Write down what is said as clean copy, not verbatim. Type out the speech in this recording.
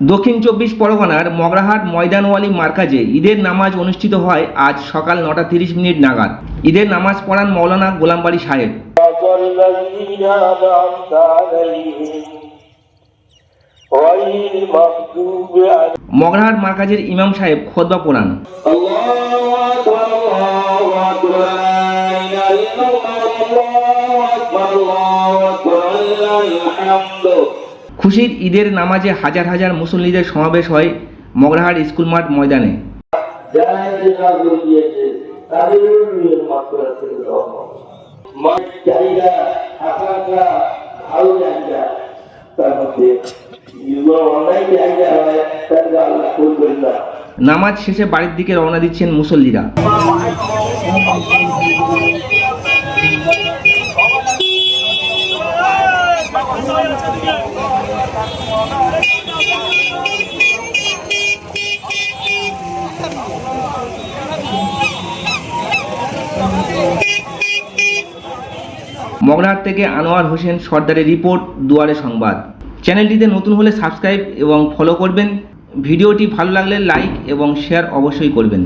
দক্ষিণ চব্বিশ পরগনার মগরাহাট ময়দানওয়ালি মার্কাজে ঈদের নামাজ অনুষ্ঠিত হয় আজ সকাল 9:30 নাগাদ। ঈদের নামাজ পড়ান মৌলানা গোলামবাড়ি সাহেব। মগরাহাট মার্কাজের ইমাম সাহেব খুতবা পড়ান। খুশির ঈদের নামাজে হাজার হাজার মুসল্লিদের সমাবেশ হয় মগরাহাট স্কুল মাঠ ময়দানে। নামাজ শেষে বাড়ির দিকে রওনা দিচ্ছেন মুসল্লিরা। মগরাহাট থেকে আনোয়ার হোসেন সর্দারের রিপোর্ট, দুয়ারে সংবাদ। চ্যানেলটিতে নতুন হলে সাবস্ক্রাইব এবং ফলো করবেন। ভিডিওটি ভালো লাগলে লাইক এবং শেয়ার অবশ্যই করবেন।